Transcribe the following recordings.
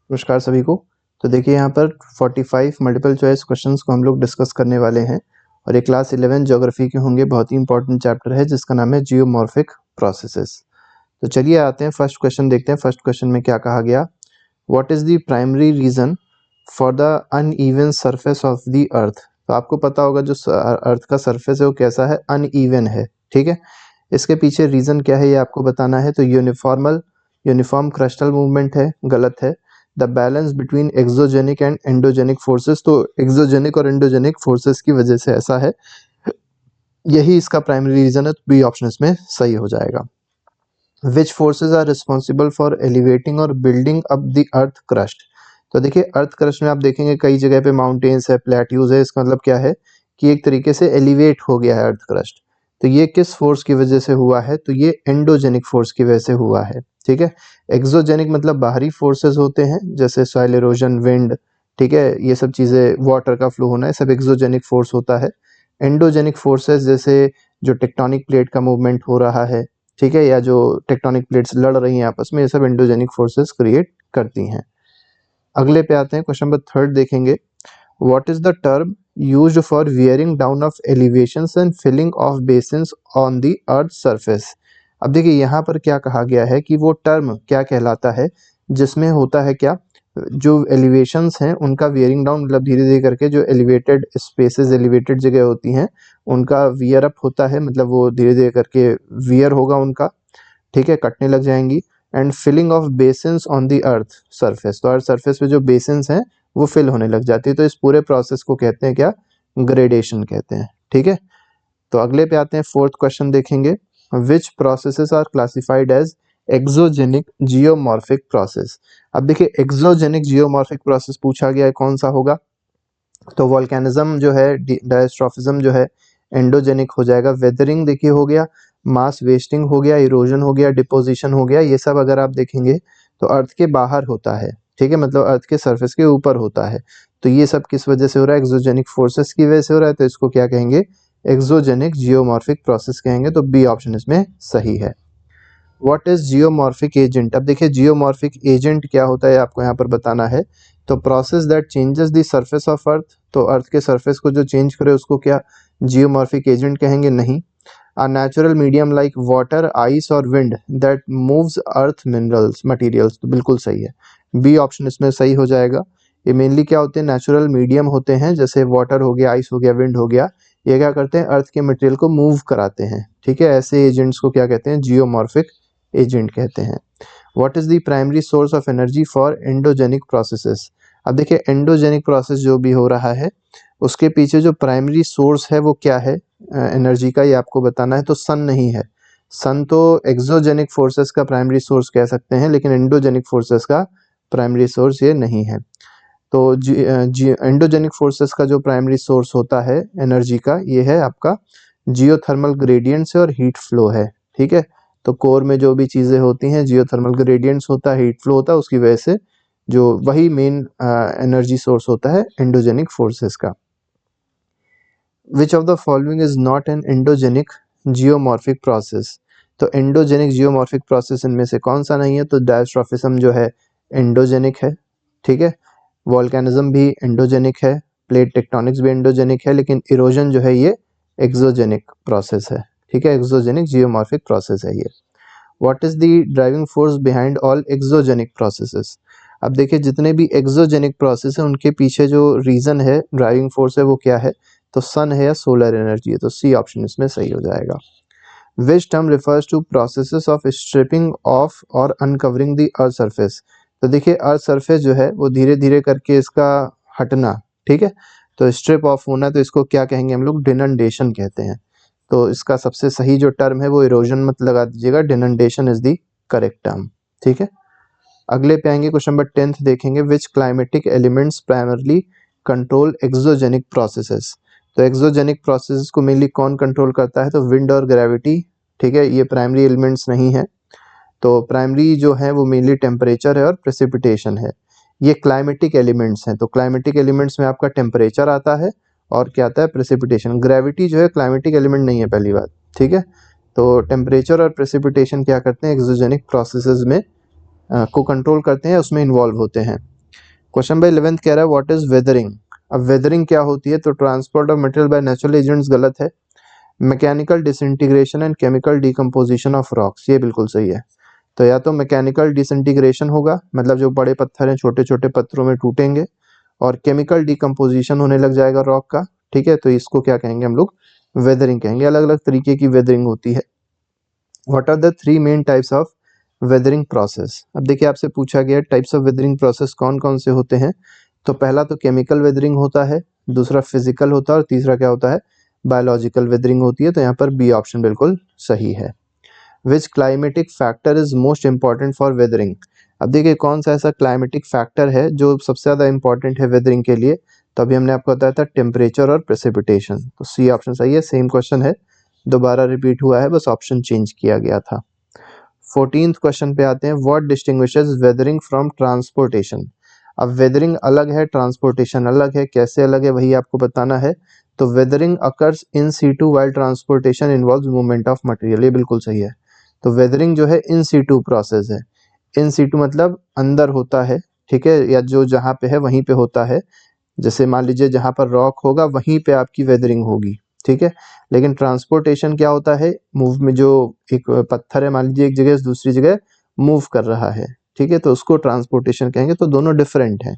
नमस्कार सभी को। तो देखिए यहाँ पर 45 मल्टीपल चॉइस क्वेश्चंस को हम लोग डिस्कस करने वाले हैं और ये क्लास 11 ज्योग्राफी के होंगे। बहुत ही इंपॉर्टेंट चैप्टर है जिसका नाम है जियोमॉर्फिक प्रोसेसेस। तो चलिए आते हैं, फर्स्ट क्वेश्चन देखते हैं। फर्स्ट क्वेश्चन में क्या कहा गया, what is the primary reason for the uneven surface of the earth. तो आपको पता होगा जो अर्थ का सरफेस है वो कैसा है, अनइवन है। ठीक है, इसके पीछे रीजन क्या है ये आपको बताना है। तो यूनिफॉर्म क्रिस्टल मूवमेंट है, गलत है। The balance between exogenic and endogenic forces, तो एक्सोजेनिक और एंडोजेनिक फोर्सेस की वजह से ऐसा है, यही इसका प्राइमरी रीजन है। तो बी ऑप्शन इसमें सही हो जाएगा। Which forces are responsible for elevating और building up the earth crust. तो देखिए अर्थ क्रस्ट में आप देखेंगे कई जगह पे माउंटेन्स है, प्लेट्यूज है। इसका मतलब क्या है कि एक तरीके से एलिवेट हो गया है अर्थ क्रस्ट। तो ये किस फोर्स की वजह से हुआ है, तो ये एंडोजेनिक फोर्स की वजह से हुआ है। ठीक है, एक्सोजेनिक मतलब बाहरी फोर्सेस होते हैं जैसे सॉइल इरोजन, विंड, ठीक है, ये सब चीजें, वाटर का फ्लो होना है, सब एक्सोजेनिक फोर्स होता है। एंडोजेनिक फोर्सेस जैसे जो टेक्टोनिक प्लेट का मूवमेंट हो रहा है, ठीक है, या जो टेक्टोनिक प्लेट्स लड़ रही हैं आपस में, ये सब एंडोजेनिक फोर्सेस क्रिएट करती हैं। अगले पे आते हैं, क्वेश्चन नंबर 3 देखेंगे। What is the term used for wearing down of elevations and filling of basins on the earth surface. अब देखिए यहाँ पर क्या कहा गया है कि वो टर्म क्या कहलाता है जिसमें होता है क्या, जो एलिवेशंस हैं उनका वियरिंग डाउन, मतलब धीरे धीरे करके जो एलिवेटेड स्पेसेस, एलिवेटेड जगह होती हैं उनका वियर अप होता है, मतलब वो धीरे धीरे करके वियर होगा उनका, ठीक है, कटने लग जाएंगी। And filling of basins on the earth surface, तो अर्थ सरफेस पे जो बेसिन्स हैं वो फिल होने लग जाती है। तो इस पूरे प्रोसेस को कहते हैं क्या, ग्रेडेशन कहते हैं। ठीक है, तो अगले पे आते हैं, फोर्थ क्वेश्चन देखेंगे। Which processes are classified as exogenic geomorphic process. अब देखिए एक्सोजेनिक जियोमॉर्फिक प्रोसेस पूछा गया है, कौन सा होगा। तो वोल्केनिज्म जो है, डायस्ट्रॉफिज्म जो है, एंडोजेनिक हो जाएगा। वेदरिंग देखिए हो गया, मास वेस्टिंग हो गया, इरोजन हो गया, डिपोजिशन हो गया, ये सब अगर आप देखेंगे तो अर्थ के बाहर होता है। ठीक है, मतलब अर्थ के सरफेस के ऊपर होता है। तो ये सब किस वजह से हो रहा है, एक्सोजेनिक फोर्सेस की वजह से हो रहा है। तो इसको क्या कहेंगे, एक्सोजेनिक जियोमॉर्फिक प्रोसेस कहेंगे। तो बी ऑप्शन इसमें सही है। What is geomorphic agent. अब देखिए जियोमॉर्फिक एजेंट क्या होता है आपको यहाँ पर बताना है। तो process that changes the surface of earth, तो अर्थ के सरफेस को जो चेंज करे उसको क्या जियोमॉर्फिक एजेंट कहेंगे, नहीं। A natural medium like water, ice और wind that moves earth minerals materials, तो बिल्कुल सही है, बी ऑप्शन इसमें सही हो जाएगा। ये मेनली क्या होते हैं, नेचुरल मीडियम होते हैं, जैसे वाटर हो गया, आइस हो गया, विंड हो गया। ये क्या करते हैं, अर्थ के मटेरियल को मूव कराते हैं। ठीक है, ऐसे एजेंट्स को क्या कहते हैं, जियोमॉर्फिक एजेंट कहते हैं। What is the primary source of energy for endogenic processes. अब देखिए एंडोजेनिक प्रोसेस जो भी हो रहा है उसके पीछे जो प्राइमरी सोर्स है वो क्या है एनर्जी का, ये आपको बताना है। तो सन नहीं है, सन तो एक्सोजेनिक फोर्सेस का प्राइमरी सोर्स कह सकते हैं, लेकिन एंडोजेनिक फोर्सेस का प्राइमरी सोर्स ये नहीं है। तो एंडोजेनिक फोर्सेस का जो प्राइमरी सोर्स होता है एनर्जी का, ये है आपका जियोथर्मल ग्रेडियंट्स और हीट फ्लो है। ठीक है, तो कोर में जो भी चीजें होती हैं, जियोथर्मल ग्रेडियंट्स होता है, हीट फ्लो होता है, उसकी वजह से जो वही मेन एनर्जी सोर्स होता है एंडोजेनिक फोर्सेस का। Which of the following is not an endogenic geomorphic process. तो एंडोजेनिक जियोमॉर्फिक प्रोसेस इनमें से कौन सा नहीं है। तो डायस्ट्रॉफिज्म जो है एंडोजेनिक है। ठीक है, वोल्केनिज्म भी एंडोजेनिक है, प्लेट टेक्टोनिक्स भी एंडोजेनिक है, लेकिन इरोजन जो है ये एक्सोजेनिक प्रोसेस है। ठीक है, एक्सोजेनिक जियोमॉर्फिक प्रोसेस है ये। What is the driving force behind all exogenic processes. अब देखिए जितने भी एक्सोजेनिक प्रोसेस है उनके पीछे जो रीजन है, ड्राइविंग फोर्स है, वो क्या है। तो सन है या सोलर एनर्जी है। तो सी ऑप्शन इसमें सही हो जाएगा। Which term refers to processes of stripping of और अनकवरिंग द अर्थ सरफेस। तो देखिए अर्थ सरफेस जो है वो धीरे धीरे करके इसका हटना, ठीक है, तो स्ट्रिप ऑफ होना, तो इसको क्या कहेंगे हम लोग, डिनंडेशन कहते हैं। तो इसका सबसे सही जो टर्म है वो इरोजन मत लगा दीजिएगा, denudation is the correct term. ठीक है, अगले पे आएंगे, क्वेश्चन नंबर 10 देखेंगे। Which climatic elements primarily control exogenic processes. तो एक्सोजेनिक प्रोसेसेस को मेनली कौन कंट्रोल करता है। तो विंड और ग्रेविटी। ठीक है, ये प्राइमरी एलिमेंट्स नहीं है। तो प्राइमरी जो है वो मेनली टेम्परेचर है और प्रेसिपिटेशन है। ये क्लाइमेटिक एलिमेंट्स हैं। तो क्लाइमेटिक एलिमेंट्स में आपका टेम्परेचर आता है और क्या आता है, प्रेसिपिटेशन। ग्रेविटी जो है क्लाइमेटिक एलिमेंट नहीं है, पहली बात। ठीक है, तो टेम्परेचर और प्रेसिपिटेशन क्या करते हैं, एक्सोजेनिक प्रोसेसेस में को कंट्रोल करते हैं, उसमें इन्वॉल्व होते हैं। क्वेश्चन नंबर 11 कह रहा है व्हाट इज वेदरिंग। अब वेदरिंग क्या होती है, तो transport of material by natural agents गलत है। Mechanical disintegration and chemical decomposition of rocks, ये बिल्कुल सही है। तो या तो मैकेनिकल डिसइंटीग्रेशन होगा, मतलब जो बड़े पत्थर हैं छोटे छोटे पत्थरों में टूटेंगे, और केमिकल डिकम्पोजिशन होने लग जाएगा रॉक का, ठीक है। तो इसको क्या कहेंगे हम लोग, वेदरिंग कहेंगे। अलग अलग तरीके की वेदरिंग होती है। What are the 3 main types of weathering process. अब देखिए आपसे पूछा गया टाइप्स ऑफ वेदरिंग प्रोसेस कौन कौन से होते हैं। तो पहला तो केमिकल वेदरिंग होता है, दूसरा फिजिकल होता है, और तीसरा क्या होता है, बायोलॉजिकल वेदरिंग होती है। तो यहाँ पर बी ऑप्शन बिल्कुल सही है। Which climatic factor is most important for weathering. अब देखिए कौन सा ऐसा क्लाइमेटिक फैक्टर है जो सबसे ज़्यादा इंपॉर्टेंट है वेदरिंग के लिए। तो अभी हमने आपको बताया था टेम्परेचर और प्रेसिपिटेशन, तो सी ऑप्शन सही है। सेम क्वेश्चन है, दोबारा रिपीट हुआ है, बस ऑप्शन चेंज किया गया था। 14th क्वेश्चन पे आते हैं, what distinguishes weathering from transportation. अब वेदरिंग अलग है, ट्रांसपोर्टेशन अलग है, कैसे अलग है वही आपको बताना है। तो weathering occurs in situ while transportation involves movement of material, ये बिल्कुल सही है। तो वेदरिंग जो है इन सीटू प्रोसेस है। इन सीटू मतलब अंदर होता है, ठीक है, या जो जहाँ पे है वहीं पे होता है। जैसे मान लीजिए जहाँ पर रॉक होगा वहीं पे आपकी वेदरिंग होगी, ठीक है। लेकिन ट्रांसपोर्टेशन क्या होता है, मूव में जो एक पत्थर है मान लीजिए एक जगह से दूसरी जगह मूव कर रहा है, ठीक है, तो उसको ट्रांसपोर्टेशन कहेंगे। तो दोनों डिफरेंट हैं।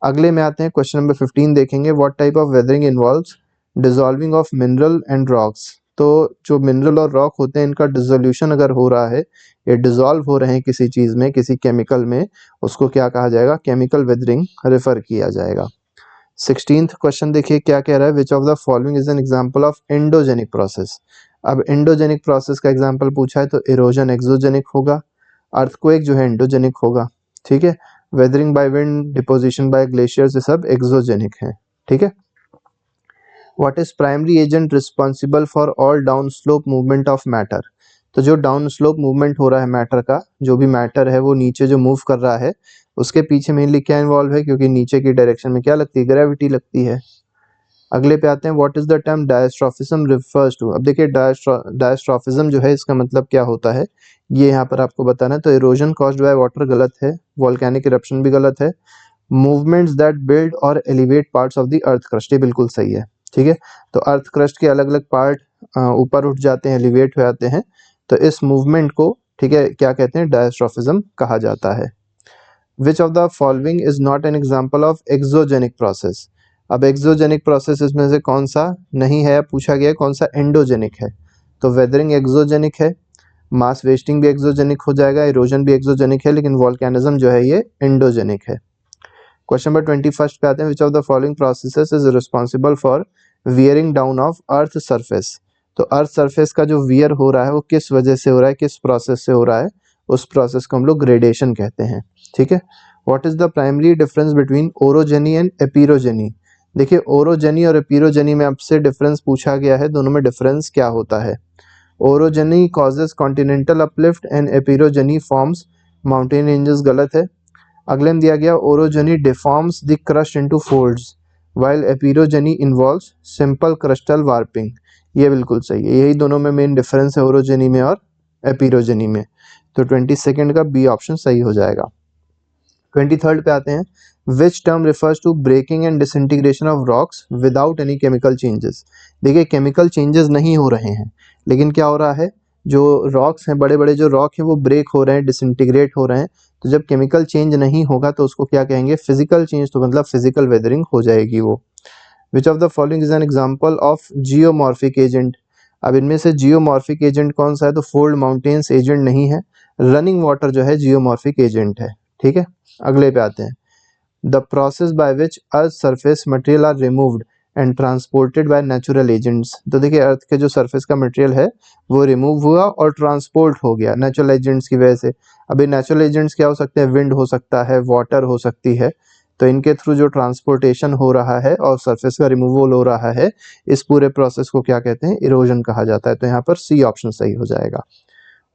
अगले में आते हैं, क्वेश्चन नंबर 15 देखेंगे, what type of weathering involves dissolving of mineral and rocks. तो जो मिनरल और रॉक होते हैं इनका डिसोल्यूशन अगर हो रहा है, ये डिसॉल्व हो रहे हैं किसी चीज में, किसी केमिकल में, उसको क्या कहा जाएगा, केमिकल वेदरिंग रेफर किया जाएगा। 16th क्वेश्चन देखिए क्या कह रहा है, which of the following is an example of endogenic process. अब एंडोजेनिक प्रोसेस का एग्जांपल पूछा है, तो इरोजन एक्सोजेनिक होगा, अर्थक्वेक जो है एंडोजेनिक होगा, ठीक है। Weathering by wind, deposition by glaciers, ये सब एक्सोजेनिक है, ठीक है। What is primary agent responsible for all down slope movement of matter. तो जो डाउन स्लोप मूवमेंट हो रहा है मैटर का, जो भी मैटर है वो नीचे जो मूव कर रहा है, उसके पीछे मेनली क्या इन्वॉल्व है, क्योंकि नीचे की डायरेक्शन में क्या लगती है, ग्रेविटी लगती है। अगले पे आते हैं, what is the term diastrophism refers to. अब देखिए डायस्ट्रॉफिज्म जो है इसका मतलब क्या होता है, ये यहाँ पर आपको बताना है। तो इरोजन कॉज्ड बाय वाटर गलत है, वोल्केनिक इरप्शन भी गलत है, मूवमेंट्स दैट बिल्ड और elevate parts of the earth crust, ये बिल्कुल सही है, ठीक है। तो अर्थ क्रस्ट के अलग अलग पार्ट ऊपर उठ जाते हैं, एलिवेट हो जाते हैं, तो इस मूवमेंट को, ठीक है, क्या कहते हैं, डायस्ट्रॉफिज्म कहा जाता है। Which of the following is not an example of exogenic process. अब एक्सोजेनिक प्रोसेस इसमें से कौन सा नहीं है, पूछा गया है कौन सा एंडोजेनिक है। तो वेदरिंग एक्सोजेनिक है, मास वेस्टिंग भी एक्सोजेनिक हो जाएगा, इरोजन भी एक्सोजेनिक है, लेकिन वोल्केनिज्म जो है ये एंडोजेनिक है। क्वेश्चन नंबर 21 पे आते हैं, which of the following processes is responsible for wearing down of earth surface. तो अर्थ सरफेस का जो वियर हो रहा है वो किस वजह से हो रहा है, किस प्रोसेस से हो रहा है, उस प्रोसेस को हम लोग ग्रेडेशन कहते हैं, ठीक है। What is the primary difference between orogeny and epeirogeny. देखिए ओरोजेनी और एपिरोजेनी में आपसे डिफरेंस पूछा गया है, दोनों में डिफरेंस क्या होता है। Orogeny causes continental uplift and epeirogeny forms mountain ranges, गलत है। अगले में दिया गया, orogeny deforms the crust into folds while epeirogeny involves simple crustal warping, ये बिल्कुल सही है। यही दोनों में मेन डिफरेंस है, ओरोजेनी में और एपिरोजेनी में। तो 22nd का बी ऑप्शन सही हो जाएगा। 23rd पे आते हैं, which term refers to breaking and disintegration of rocks without any chemical changes. देखिए केमिकल चेंजेस नहीं हो रहे हैं, लेकिन क्या हो रहा है, जो रॉक्स हैं, बड़े बड़े जो रॉक हैं वो ब्रेक हो रहे हैं, डिसइंटीग्रेट हो रहे हैं। तो जब केमिकल चेंज नहीं होगा तो उसको क्या कहेंगे, फिजिकल चेंज, तो मतलब फिजिकल वेदरिंग हो जाएगी वो। Which of the following is an example of geomorphic agent. अब इनमें से जियोमॉर्फिक एजेंट कौन सा है, तो फोल्ड माउंटेन्स एजेंट नहीं है, रनिंग वाटर जो है जियोमॉर्फिक एजेंट है, ठीक है। अगले पे आते हैं, the process by which earth surface material are removed and transported by natural agents. तो देखिए अर्थ के जो सरफेस का मटेरियल है वो रिमूव हुआ और ट्रांसपोर्ट हो गया नेचुरल एजेंट्स की वजह से। अभी नेचुरल एजेंट्स क्या हो सकते हैं, विंड हो सकता है, वाटर हो सकती है। तो इनके थ्रू जो ट्रांसपोर्टेशन हो रहा है और सरफेस का रिमूवल हो रहा है, इस पूरे प्रोसेस को क्या कहते हैं, इरोजन कहा जाता है। तो यहाँ पर सी ऑप्शन सही हो जाएगा।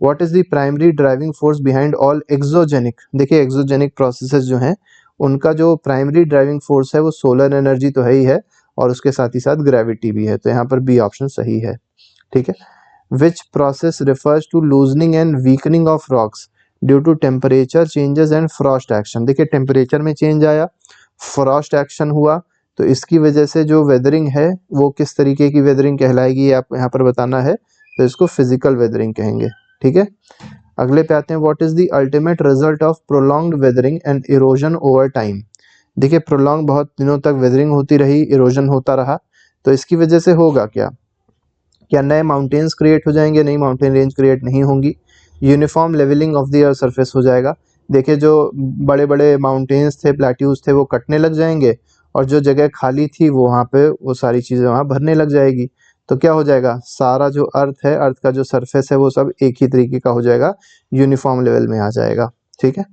What is the primary driving force behind all exogenic. देखिए एक्सोजेनिक प्रोसेसेस जो हैं उनका जो प्राइमरी ड्राइविंग फोर्स है वो सोलर एनर्जी तो है ही है, और उसके साथ ही साथ ग्रेविटी भी है। तो यहाँ पर बी ऑप्शन सही है, ठीक है। Which process refers to loosening and weakening of rocks due to temperature changes and frost action. देखिए टेम्परेचर में चेंज आया, फ्रॉस्ट एक्शन हुआ, तो इसकी वजह से जो वेदरिंग है वो किस तरीके की वेदरिंग कहलाएगी, आप यहाँ पर बताना है, तो इसको फिजिकल वेदरिंग कहेंगे। ठीक है, अगले पे आते हैं, what is the ultimate result of prolonged weathering and erosion over time. देखिए प्रोलॉन्ग बहुत दिनों तक वेदरिंग होती रही, इरोजन होता रहा, तो इसकी वजह से होगा क्या, क्या नए माउंटेन्स क्रिएट हो जाएंगे, नई माउंटेन रेंज क्रिएट नहीं होंगी, uniform levelling of the earth surface हो जाएगा। देखिए जो बड़े बड़े माउंटेन्स थे, प्लेट्यूज थे, वो कटने लग जाएंगे, और जो जगह खाली थी वो वहाँ पे वो सारी चीज़ें वहाँ भरने लग जाएगी, तो क्या हो जाएगा, सारा जो अर्थ है, अर्थ का जो सरफेस है वो सब एक ही तरीके का हो जाएगा, यूनिफॉर्म लेवल में आ जाएगा। ठीक है,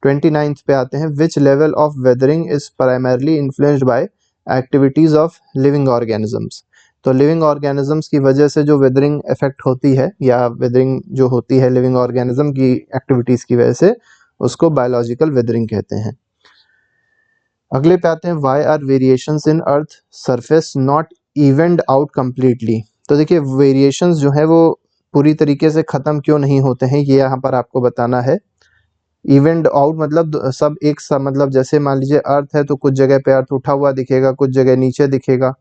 29th पे आते हैं, which level of weathering is primarily influenced by activities of living organisms. तो लिविंग ऑर्गेनिजम्स की वजह से जो वेदरिंग इफेक्ट होती है, या वेदरिंग जो होती है लिविंग ऑर्गेनिज्म की एक्टिविटीज की वजह से, उसको बायोलॉजिकल वेदरिंग कहते हैं। अगले पे आते हैं, why are variations in earth surface not evened out completely. तो देखिए वेरिएशंस जो है वो पूरी तरीके से खत्म क्यों नहीं होते हैं, ये यहाँ पर आपको बताना है। इवेंट आउट मतलब सब एक सा, मतलब जैसे मान लीजिए अर्थ है तो कुछ जगह पे अर्थ उठा हुआ दिखेगा, कुछ जगह नीचे दिखेगा,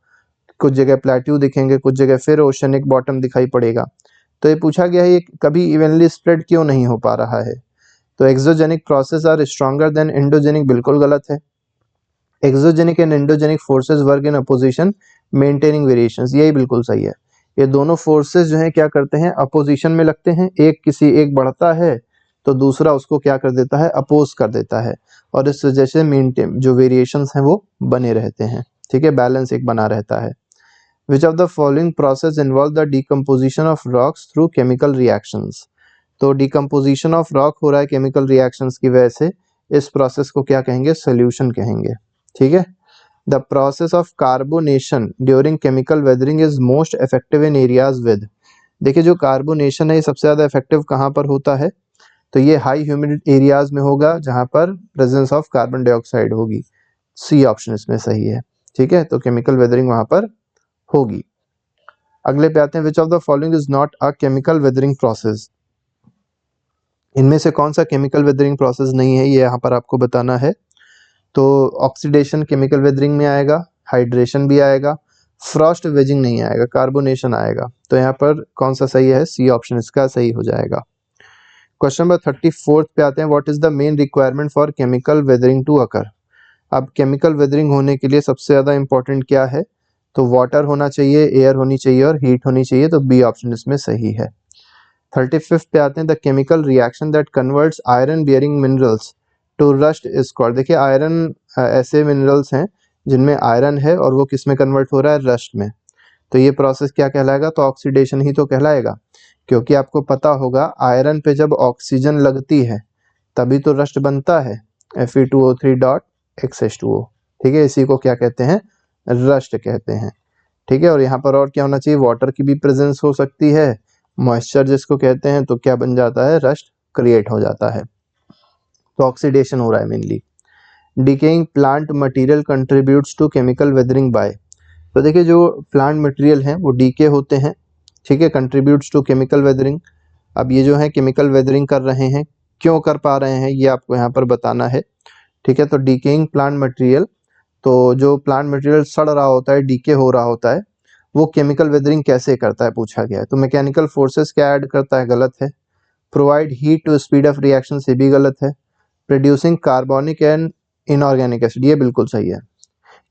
कुछ जगह प्लेट्यू दिखेंगे, कुछ जगह फिर ओशनिक बॉटम दिखाई पड़ेगा। तो ये पूछा गया है, ये कभी इवनली स्प्रेड क्यों नहीं हो पा रहा है। तो exogenic process are stronger than endogenic, बिल्कुल गलत है। Exogenic and endogenic forces work in opposition maintaining variations, यही बिल्कुल सही है। ये दोनों फोर्सेस जो है क्या करते हैं, अपोजिशन में लगते हैं, एक बढ़ता है तो दूसरा उसको क्या कर देता है, अपोज कर देता है, और इस वजह से मेंटेन जो वेरिएशंस हैं वो बने रहते हैं। ठीक है, बैलेंस एक बना रहता है। Which of the following process involve the decomposition of rocks through chemical reactions? तो decomposition of rock हो रहा है chemical reactions की वजह से, इस process को क्या कहेंगे, solution कहेंगे। ठीक है, the process of carbonation during chemical weathering is most effective in areas with। देखिए जो कार्बोनेशन है ये सबसे ज़्यादा इफेक्टिव कहाँ पर होता है, तो ये हाई ह्यूमिड एरियाज में होगा जहाँ पर प्रेजेंस ऑफ कार्बन डाइऑक्साइड होगी। सी ऑप्शन इसमें सही है। ठीक है, तो केमिकल वेदरिंग वहाँ पर होगी। अगले पे आते हैं, which of the following is not a chemical weathering process. इनमें से कौन सा केमिकल वेदरिंग प्रोसेस नहीं है, ये यहाँ पर आपको बताना है। तो ऑक्सीडेशन केमिकल वेदरिंग में आएगा, हाइड्रेशन भी आएगा, फ्रॉस्ट वेजिंग नहीं आएगा, कार्बोनेशन आएगा। तो यहाँ पर कौन सा सही है, सी ऑप्शन इसका सही हो जाएगा। क्वेश्चन नंबर 34 पे आते हैं, what is the main requirement for chemical weathering to occur. अब केमिकल वेदरिंग होने के लिए सबसे ज़्यादा इंपॉर्टेंट क्या है, तो वाटर होना चाहिए, एयर होनी चाहिए और हीट होनी चाहिए, तो बी ऑप्शन इसमें सही है। 35 पे आते हैं, the chemical reaction that converts iron bearing minerals to rust is called. देखिए आयरन ऐसे मिनरल्स हैं जिनमें आयरन है और वो किस में कन्वर्ट हो रहा है, रस्ट में। तो ये प्रोसेस क्या कहलाएगा, तो ऑक्सीडेशन ही तो कहलाएगा, क्योंकि आपको पता होगा आयरन पे जब ऑक्सीजन लगती है तभी तो रस्ट बनता है, Fe2O3.XH2O। ठीक है, इसी को क्या कहते हैं, रस्ट कहते हैं। ठीक है, और यहाँ पर और क्या होना चाहिए, वाटर की भी प्रेजेंस हो सकती है, मॉइस्चर जिसको कहते हैं, तो क्या बन जाता है, रस्ट क्रिएट हो जाता है। तो ऑक्सीडेशन हो रहा है mainly. Decaying plant material contributes to chemical weathering by. तो देखिए जो प्लांट मटेरियल हैं वो डीके होते हैं। ठीक है, कंट्रीब्यूट्स टू केमिकल वेदरिंग। अब ये जो है केमिकल वेदरिंग कर रहे हैं, क्यों कर पा रहे हैं, ये आपको यहाँ पर बताना है। ठीक है, तो डिकेइंग प्लांट मटेरियल, तो जो प्लांट मटेरियल सड़ रहा होता है, डीके हो रहा होता है, वो केमिकल वेदरिंग कैसे करता है पूछा गया है। तो मैकेनिकल फोर्सेस क्या ऐड करता है, गलत है। Provide heat to speed of reaction, से भी गलत है। Producing carbonic and inorganic acid, ये बिल्कुल सही है।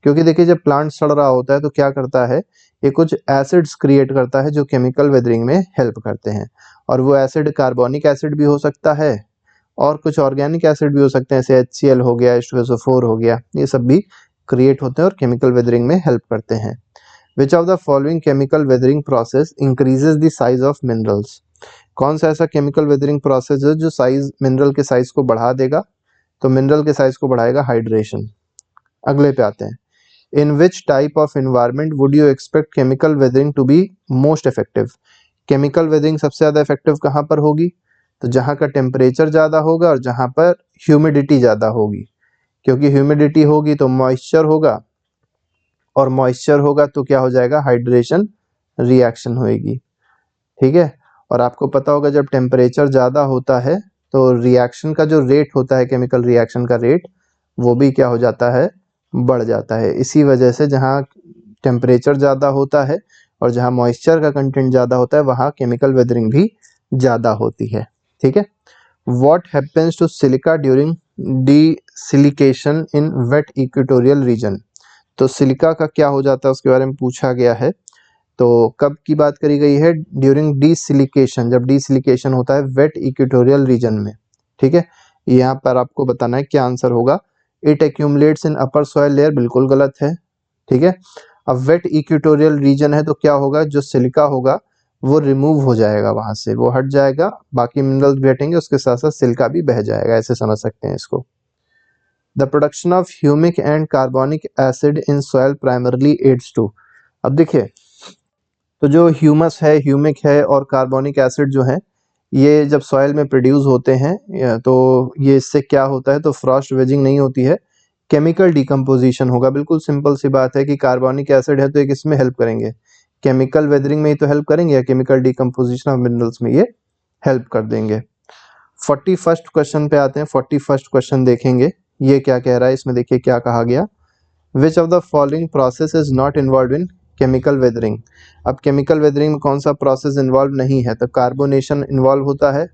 क्योंकि देखिए जब प्लांट सड़ रहा होता है तो क्या करता है, ये कुछ एसिड्स क्रिएट करता है जो केमिकल वेदरिंग में हेल्प करते हैं, और वो एसिड कार्बोनिक एसिड भी हो सकता है और कुछ ऑर्गेनिक एसिड भी हो सकते हैं, जैसे HCl हो गया, H2SO4 हो गया, ये सब भी क्रिएट होते हैं और केमिकल वेदरिंग में हेल्प करते हैं। Which of the following chemical weathering process increases the size of minerals. कौन सा ऐसा केमिकल वेदरिंग प्रोसेस है जो साइज, मिनरल के साइज को बढ़ा देगा, तो मिनरल के साइज को बढ़ाएगा हाइड्रेशन। अगले पे आते हैं, in which type of environment would you expect chemical weathering to be most effective. Chemical weathering सबसे ज़्यादा इफेक्टिव कहाँ पर होगी, तो जहाँ का टेम्परेचर ज़्यादा होगा और जहाँ पर ह्यूमिडिटी ज़्यादा होगी, क्योंकि ह्यूमिडिटी होगी तो मॉइस्चर होगा, और मॉइस्चर होगा तो क्या हो जाएगा, हाइड्रेशन रिएक्शन होएगी। ठीक है, और आपको पता होगा जब टेम्परेचर ज़्यादा होता है तो रिएक्शन का जो रेट होता है, केमिकल रिएक्शन का रेट, वो भी क्या हो जाता है, बढ़ जाता है। इसी वजह से जहाँ टेम्परेचर ज़्यादा होता है और जहाँ मॉइस्चर का कंटेंट ज़्यादा होता है वहाँ केमिकल वेदरिंग भी ज़्यादा होती है। ठीक है। What happens to silica during desilication in wet equatorial region? तो सिलिका का क्या हो जाता है उसके बारे में पूछा गया है। तो कब की बात करी गई है, ड्यूरिंग डीसिलिकेशन, जब डीसिलिकेशन होता है वेट इक्वेटोरियल रीजन में। ठीक है, यहाँ पर आपको बताना है क्या आंसर होगा। It accumulates in upper soil layer, बिल्कुल गलत है। ठीक है, अब वेट इक्वेटोरियल रीजन है तो क्या होगा, जो सिलिका होगा वो रिमूव हो जाएगा, वहां से वो हट जाएगा, बाकी मिनरल्स भी हटेंगे, उसके साथ साथ सिलिका भी बह जाएगा, ऐसे समझ सकते हैं इसको। The production of humic and carbonic acid in soil primarily aids to. अब देखिए, तो जो ह्यूमस है, ह्यूमिक है और कार्बोनिक एसिड जो है, ये जब सॉइल में प्रोड्यूस होते हैं तो ये इससे क्या होता है, तो फ्रॉस्ट वेजिंग नहीं होती है, केमिकल डिकम्पोजिशन होगा। बिल्कुल सिंपल सी बात है कि कार्बोनिक एसिड है तो ये किसमें हेल्प करेंगे, केमिकल वेदरिंग में ही तो हेल्प करेंगे, या केमिकल डिकम्पोजिशन ऑफ मिनरल्स में ये हेल्प कर देंगे। 41st क्वेश्चन पे आते हैं। 41st क्वेश्चन देखेंगे ये क्या कह रहा है, इसमें देखिए क्या कहा गया। Which of the following process is not involve in chemical weathering. अब केमिकल वेदरिंग में कौन सा प्रोसेस इन्वॉल्व नहीं है, तो कार्बोनेशन इन्वॉल्व होता है,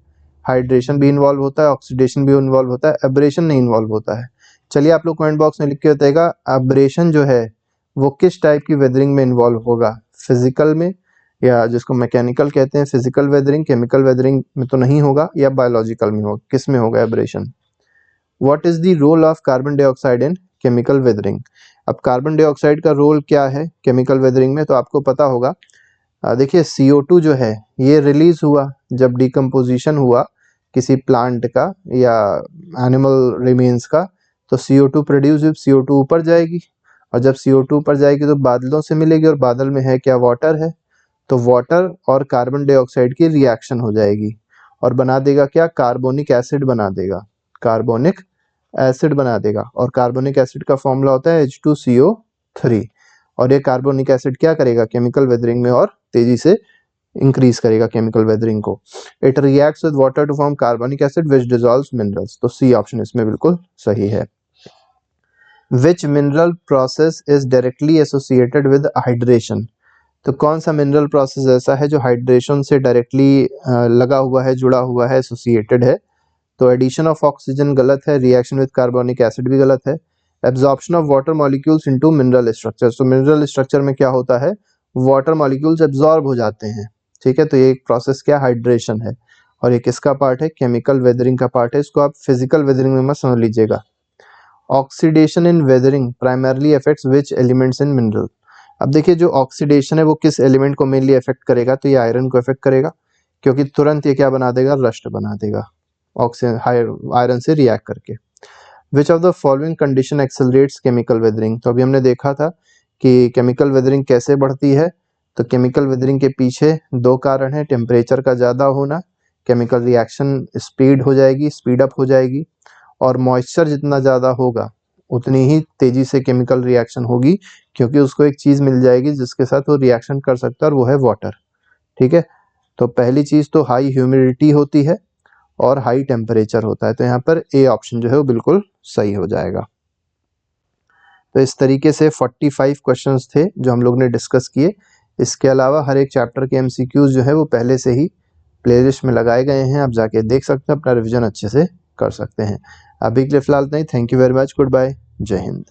हाइड्रेशन भी इन्वॉल्व होता है, ऑक्सीडेशन भी इन्वॉल्व होता है, एब्रेशन नहीं इन्वॉल्व होता है। चलिए आप लोग कमेंट बॉक्स में लिख के बताइएगा एब्रेशन जो है वो किस टाइप की वेदरिंग में इन्वॉल्व होगा, फिजिकल में, या जिसको मैकेनिकल कहते हैं फिजिकल वेदरिंग, केमिकल वेदरिंग में तो नहीं होगा, या बायोलॉजिकल में होगा, किस में होगा abrasion. What is the role of carbon dioxide in chemical weathering. अब कार्बन डाइऑक्साइड का रोल क्या है केमिकल वेदरिंग में, तो आपको पता होगा। देखिए CO2 जो है ये रिलीज हुआ जब डिकम्पोजिशन हुआ किसी प्लांट का या एनिमल रिमेन्स का, तो CO2 प्रोड्यूस, CO2 ऊपर जाएगी, और जब CO2 ऊपर जाएगी तो बादलों से मिलेगी, और बादल में है क्या, वाटर है, तो वाटर और कार्बन डाइऑक्साइड की रिएक्शन हो जाएगी और बना देगा क्या, कार्बोनिक एसिड बना देगा, कार्बोनिक एसिड बना देगा। और कार्बोनिक एसिड का फॉर्मूला होता है H2CO3, और ये कार्बोनिक एसिड क्या करेगा केमिकल वेदरिंग में और तेजी से इंक्रीज करेगा केमिकल वेदरिंग को। It reacts with water to form carbonic acid which dissolves minerals, तो सी ऑप्शन इसमें बिल्कुल सही है। Which mineral process is directly associated with hydration. तो कौन सा मिनरल प्रोसेस ऐसा है जो हाइड्रेशन से डायरेक्टली लगा हुआ है, जुड़ा हुआ है, एसोसिएटेड है। तो एडिशन ऑफ ऑक्सीजन गलत है, रिएक्शन विद कार्बोनिक एसिड भी गलत है। Absorption of water molecules into mineral structure, तो मिनरल स्ट्रक्चर में क्या होता है, वाटर मॉलिक्यूल्स एब्जॉर्ब हो जाते हैं। ठीक है, तो ये एक प्रोसेस क्या, हाइड्रेशन है, और ये किसका पार्ट है, केमिकल वेदरिंग का पार्ट है। इसको आप फिजिकल वेदरिंग में मत समझ लीजिएगा। Oxidation in weathering primarily affects which elements in mineral. अब देखिए जो ऑक्सीडेशन है वो किस एलिमेंट को मेनली अफेक्ट करेगा, तो ये आयरन को अफेक्ट करेगा, क्योंकि तुरंत ये क्या बना देगा, रस्ट बना देगा ऑक्सीजन आयरन से रिएक्ट करके। Which of the following condition accelerates chemical weathering. तो अभी हमने देखा था कि केमिकल वेदरिंग कैसे बढ़ती है, तो केमिकल वेदरिंग के पीछे दो कारण है, टेम्परेचर का ज़्यादा होना, केमिकल रिएक्शन स्पीड हो जाएगी, स्पीड अप हो जाएगी, और मॉइस्चर जितना ज़्यादा होगा उतनी ही तेज़ी से केमिकल रिएक्शन होगी, क्योंकि उसको एक चीज़ मिल जाएगी जिसके साथ वो रिएक्शन कर सकता है, और वो है वाटर। ठीक है, तो पहली चीज़ तो हाई ह्यूमिडिटी होती है और हाई टेम्परेचर होता है, तो यहाँ पर ए ऑप्शन जो है वो बिल्कुल सही हो जाएगा। तो इस तरीके से 45 क्वेश्चंस थे जो हम लोग ने डिस्कस किए। इसके अलावा हर एक चैप्टर के MCQs जो है वो पहले से ही प्लेलिस्ट में लगाए गए हैं, आप जाके देख सकते हैं, अपना रिवीजन अच्छे से कर सकते हैं। अभी के लिए फिलहाल नहीं, thank you very much, goodbye, जय हिंद।